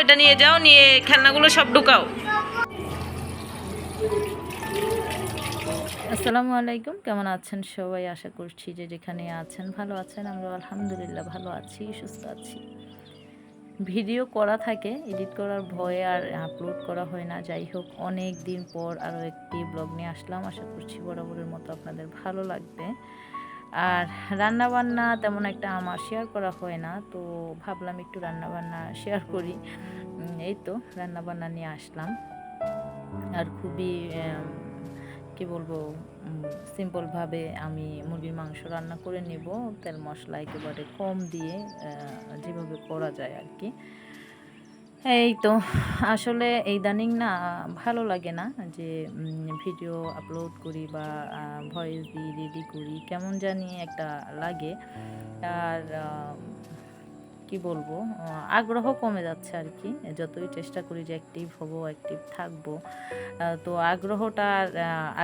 এটা নিয়ে যাও, নিয়ে খেলনাগুলো সব ঢুকাও। আসসালামু আলাইকুম, কেমন আছেন সবাই? আশা করছি যে যেখানে আছেন ভালো আছেন। আমরা আলহামদুলিল্লাহ ভালো আছি, সুস্থ আছি। ভিডিও করা থাকে, এডিট করার ভয়ে আর আপলোড করা হয় না। যাই হোক, অনেক দিন পর আরও একটি ব্লগ নিয়ে আসলাম। আশা করছি বরাবরের মতো আপনাদের ভালো লাগবে। আর রান্নাবান্না তেমন একটা আমার শেয়ার করা হয় না, তো ভাবলাম একটু রান্নাবান্না শেয়ার করি। এই তো রান্নাবান্না নিয়ে আসলাম। আর খুবই কি বলবো, সিম্পলভাবে আমি মুরগির মাংস রান্না করে নেব, তেল মশলা একেবারে কম দিয়ে, যেভাবে করা যায় আর কি। এই তো আসলে ইদানিং না ভালো লাগে না যে ভিডিও আপলোড করি বা ভয়েস দিই, রেডি করি, কেমন জানি একটা লাগে। আর কি বলবো, আগ্রহ কমে যাচ্ছে আর কি। যতই চেষ্টা করি যে অ্যাক্টিভ হব, অ্যাক্টিভ থাকবো, তো আগ্রহটা আর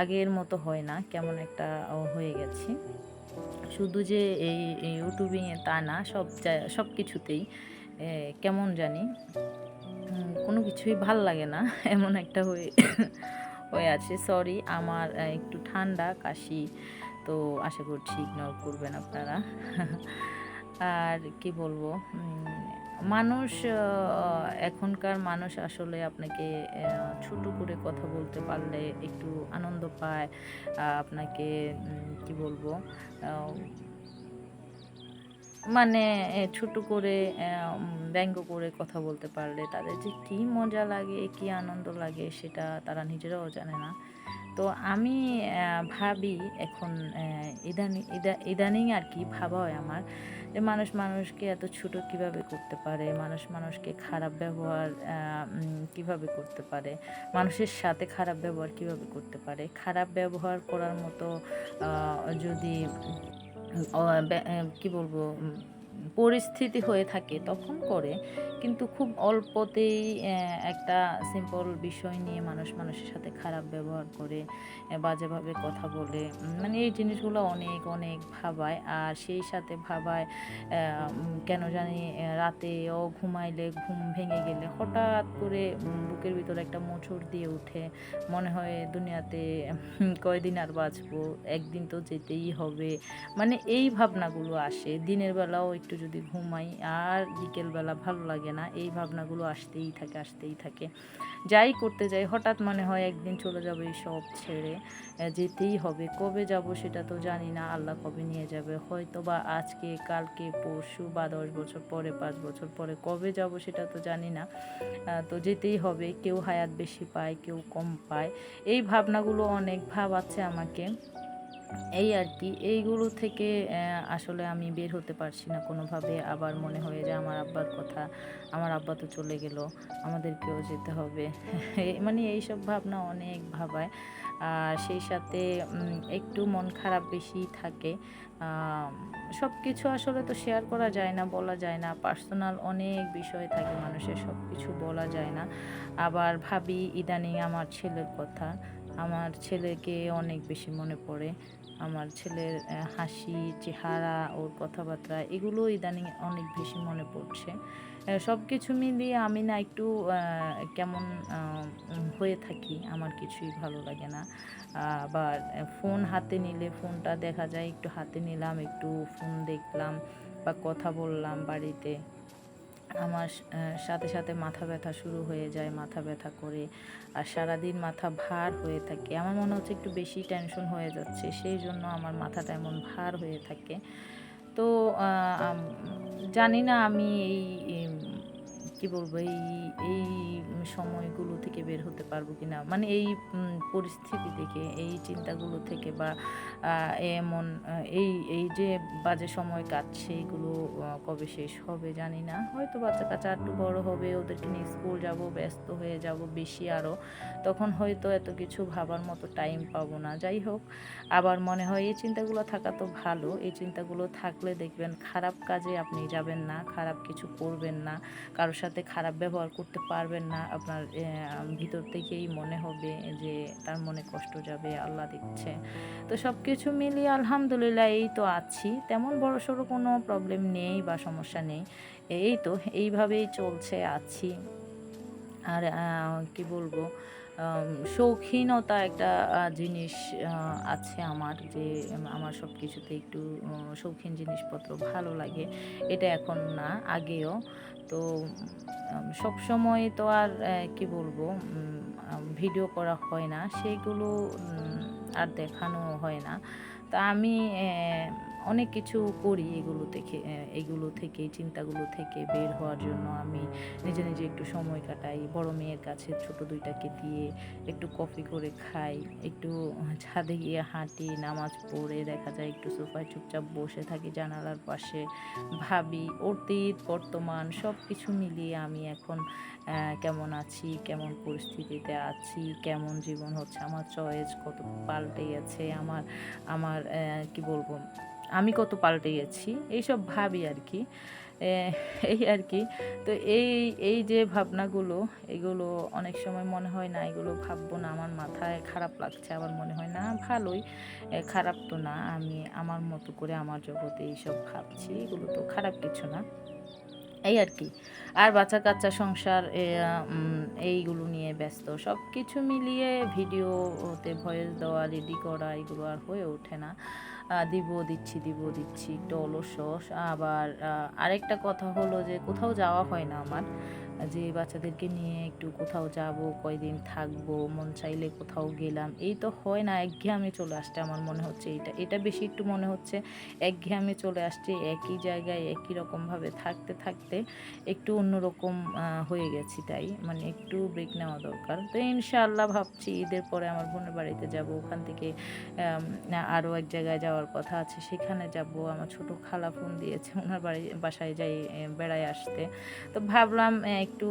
আগের মতো হয় না, কেমন একটা হয়ে গেছি। শুধু যে এই ইউটিউবিংয়ে তা না, সব কিছুতেই কেমন জানি কোনো কিছুই ভাল লাগে না এমন একটা হয়ে আছে। সরি, আমার একটু ঠান্ডা কাশি, তো আশা করছি ইগনোর করবেন আপনারা। আর কি বলবো, মানুষ এখনকার মানুষ আসলে আপনাকে ছোট করে কথা বলতে পারলে একটু আনন্দ পায়। আপনাকে কি বলবো, মানে ছোট করে ব্যঙ্গ করে কথা বলতে পারলে তাদের যে কী মজা লাগে, কী আনন্দ লাগে, সেটা তারা নিজেরাও জানে না। তো আমি ভাবি এখন, ইদানিং আর কি ভাবা হয় আমার, যে মানুষ মানুষকে এত ছোট কিভাবে করতে পারে, মানুষ মানুষকে খারাপ ব্যবহার কিভাবে করতে পারে, মানুষের সাথে খারাপ ব্যবহার কিভাবে করতে পারে। খারাপ ব্যবহার করার মতো যদি কি বলবো, পরিস্থিতি হয়ে থাকে তখন করে, কিন্তু খুব অল্পতেই একটা সিম্পল বিষয় নিয়ে মানুষ মানুষের সাথে খারাপ ব্যবহার করে, বাজেভাবে কথা বলে। মানে এই জিনিসগুলো অনেক অনেক ভাবায়। আর সেই সাথে ভাবায় কেন জানি রাতেও ঘুমাইলে, ঘুম ভেঙে গেলে হঠাৎ করে বুকের ভিতরে একটা মোচড় দিয়ে উঠে, মনে হয় দুনিয়াতে কয়দিন আর বাঁচবো, একদিন তো যেতেই হবে। মানে এই ভাবনাগুলো আসে। দিনের বেলাও একটু যদি ঘুমাই আর বিকেলবেলা ভালো লাগে না, এই ভাবনাগুলো আসতেই থাকে। যাই করতে যাই হঠাৎ মনে হয় একদিন চলে যাবে, এই সব ছেড়ে যেতেই হবে। কবে যাব সেটা তো জানি না, আল্লাহ কবে নিয়ে যাবে। হয়তো বা আজকে, কালকে, পরশু বা 10 বছর পরে, 5 বছর পরে কবে যাব সেটা তো জানি না। তো যেতেই হবে। কেউ হায়াত বেশি পায়, কেউ কম পায়। এই ভাবনাগুলো অনেক ভাবাচ্ছে আমাকে। এই আর কি, এইগুলো থেকে আসলে আমি বের হতে পারছি না কোনোভাবে। আবার মনে হয় যে আমার আব্বার কথা, আমার আব্বা তো চলে গেল, আমাদেরকেও যেতে হবে। মানে এইসব ভাবনা অনেক ভাবায়। আর সেই সাথে একটু মন খারাপ বেশি থাকে। সব কিছু আসলে তো শেয়ার করা যায় না, বলা যায় না। পার্সোনাল অনেক বিষয় থাকে মানুষের, সব কিছু বলা যায় না। আবার ভাবি ইদানিং আমার ছেলের কথা, আমার ছেলেকে অনেক বেশি মনে পড়ে। আমার ছেলের হাসি, চেহারা, ওর কথাবার্তা, এগুলো ইদানিং অনেক বেশি মনে পড়ছে। সব কিছু মিলিয়ে আমি না একটু কেমন হয়ে থাকি, আমার কিছুই ভালো লাগে না। আবার ফোন হাতে নিলে, ফোনটা দেখা যায় একটু হাতে নিলাম, একটু ফোন দেখলাম বা কথা বললাম বাড়িতে, আমার সাথে সাথে মাথা ব্যথা শুরু হয়ে যায়, মাথা ব্যথা করে। আর সারাদিন মাথা ভার হয়ে থাকে। আমার মনে হচ্ছে একটু বেশি টেনশন হয়ে যাচ্ছে, সেই জন্য আমার মাথাটা এমন ভার হয়ে থাকে। তো জানি না আমি এই কি বলবো, এই সময়গুলো থেকে বের হতে পারবো কিনা, মানে এই পরিস্থিতি থেকে, এই চিন্তাগুলো থেকে, বা এমন এই এই যে বাজে সময় কাটছে, এগুলো কবে শেষ হবে জানি না। হয়তো বাচ্চা কাচ্চা একটু বড় হবে, ওদেরকে নিয়ে স্কুল যাব, ব্যস্ত হয়ে যাব বেশি আরও, তখন হয়তো এত কিছু ভাবার মতো টাইম পাবো না। যাই হোক, আবার মনে হয় এই চিন্তাগুলো থাকা তো ভালো। এই চিন্তাগুলো থাকলে দেখবেন খারাপ কাজে আপনি যাবেন না, খারাপ কিছু করবেন না, কারোর সাথে খারাপ ব্যবহার করতে পারবেন না। আপনার ভিতর থেকেই মনে হবে যে তার মনে কষ্ট যাবে, আল্লাহ দিচ্ছে। তো সব কিছু মিলিয়ে আলহামদুলিল্লাহ এই তো আছি, তেমন বড়সড় কোনো প্রবলেম নেই বা সমস্যা নেই। এই তো এইভাবেই চলছে, আছি। আর কি বলবো, শৌখিনতা একটা জিনিস আছে আমার, যে আমার সব কিছুতে একটু শৌখিন জিনিসপত্র ভালো লাগে। এটা এখন না, আগেও। তো সবসময় তো আর কি বলবো, ভিডিও করা হয় না, সেইগুলো আর দেখানো হয় না। তা আমি অনেক কিছু করি এগুলো থেকে, চিন্তাগুলো থেকে বের হওয়ার জন্য আমি নিজে নিজে একটু সময় কাটাই। বড় মেয়ের কাছে ছোট দুইটাকে দিয়ে একটু কফি করে খাই, একটু ছাদে গিয়ে হাঁটি, নামাজ পড়ে দেখা যায় একটু সোফায় চুপচাপ বসে থাকি জানালার পাশে, ভাবি অতীত বর্তমান সব কিছু মিলিয়ে আমি এখন কেমন আছি, কেমন পরিস্থিতিতে আছি, কেমন জীবন হচ্ছে, আমার চয়েস কত পাল্টে গেছে, আমার আমার কি বলবো, আমি কত পাল্টে গেছি, এইসব ভাবি আর কি। এই আর কি। তো এই যে ভাবনাগুলো, এগুলো অনেক সময় মনে হয় না এগুলো ভাববো না, আমার মাথায় খারাপ লাগছে, আবার মনে হয় না ভালোই, খারাপ তো না, আমি আমার মতো করে আমার জগতে এইসব ভাবছি, এগুলো তো খারাপ কিছু না, এই আর কি। আর বাচ্চা কাচ্চা সংসার এইগুলো নিয়ে ব্যস্ত, সব কিছু মিলিয়ে ভিডিওতে ভয়েস দেওয়া, রেডি করা, এগুলো আর হয়ে ওঠে না। দিব দিচ্ছি একটু অলস। আবার আরেকটা কথা হলো যে কোথাও যাওয়া হয় না আমার, যে বাচ্চাদেরকে নিয়ে একটু কোথাও যাব, কয়দিন থাকবো, মন চাইলে কোথাও গেলাম, এই তো হয় না, একঘেয়েমি চলে আসছে আমার মনে হচ্ছে, এটা বেশি একটু মনে হচ্ছে একঘেয়েমি চলে আসছে, একই জায়গায় একই রকমভাবে থাকতে থাকতে একটু অন্যরকম হয়ে গেছি, তাই মানে একটু ব্রেক নেওয়া দরকার। তো ইনশাআল্লাহ ভাবছি ঈদের পরে আমার বোনের বাড়িতে যাব, ওখান থেকে আরও এক জায়গায় যাওয়ার কথা আছে, সেখানে যাব। আমার ছোট খালা ফোন দিয়েছে ওনার বাসায় যাই বেড়ায় আসতে। তো ভাবলাম একটু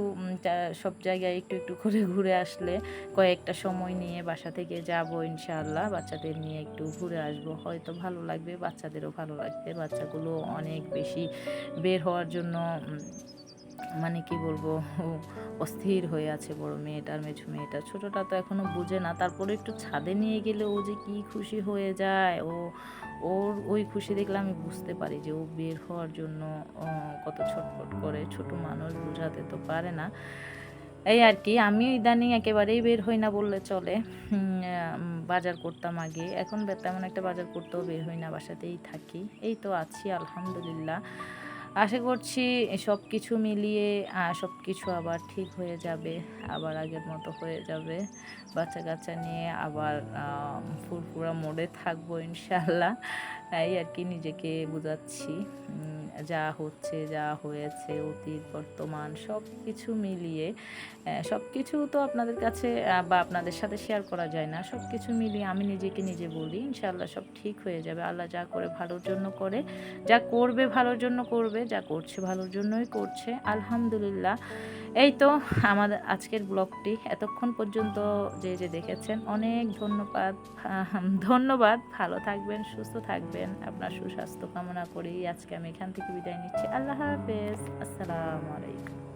সব জায়গায় একটু একটু করে ঘুরে আসলে, কয়েকটা সময় নিয়ে বাসা থেকে যাব ইনশাআল্লাহ, বাচ্চাদের নিয়ে একটু ঘুরে আসবো, হয়তো ভালো লাগবে, বাচ্চাদেরও ভালো লাগবে। বাচ্চাগুলো অনেক বেশি বের হওয়ার জন্য মানে কি বলবো, অস্থির হয়ে আছে, বড় মেয়েটা আর মেঝো মেয়েটা। ছোটটা তো এখনো বুঝে না, তারপরে একটু ছাদে নিয়ে গেলে ও যে কি খুশি হয়ে যায়, ওর ওই খুশি দেখলে আমি বুঝতে পারি যে ও বের হওয়ার জন্য কত ছটফট করে। ছোট মানুষ, বোঝাতে তো পারে না, এই আর কি। আমি ইদানিং একেবারেই বের হই না বললে চলে। বাজার করতাম আগে, এখন তেমন একটা বাজার করতেও বের হই না, বাসাতেই থাকি। এই তো আছি আলহামদুলিল্লাহ। আশা করছি সব কিছু মিলিয়ে সব কিছু আবার ঠিক হয়ে যাবে, আবার আগের মতো হয়ে যাবে। বাচ্চা কাচ্চা নিয়ে আবার ফুরফুরা মোডে থাকবো ইনশাআল্লাহ। এই আর কি, নিজেকে বোঝাচ্ছি। যা হচ্ছে, যা হয়েছে, অতীত বর্তমান সব কিছু মিলিয়ে, সব কিছু তো আপনাদের কাছে বা আপনাদের সাথে শেয়ার করা যায় না, সব কিছু মিলিয়ে আমি নিজেকে নিজে বলি ইনশাআল্লাহ সব ঠিক হয়ে যাবে। আল্লাহ যা করে ভালোর জন্য করে, যা করবে ভালোর জন্য করবে, যা করছে ভালোর জন্যই করছে, আলহামদুলিল্লাহ। এই তো আমাদের আজকের ব্লগটি এতক্ষণ পর্যন্ত যে দেখেছেন অনেক ধন্যবাদ। ধন্যবাদ। ভালো থাকবেন, সুস্থ থাকবেন, আপনার সুস্বাস্থ্য কামনা করি আজকে আমি এখান থেকে বিদায় নিচ্ছি। আল্লাহ হাফেজ, আসসালামু আলাইকুম।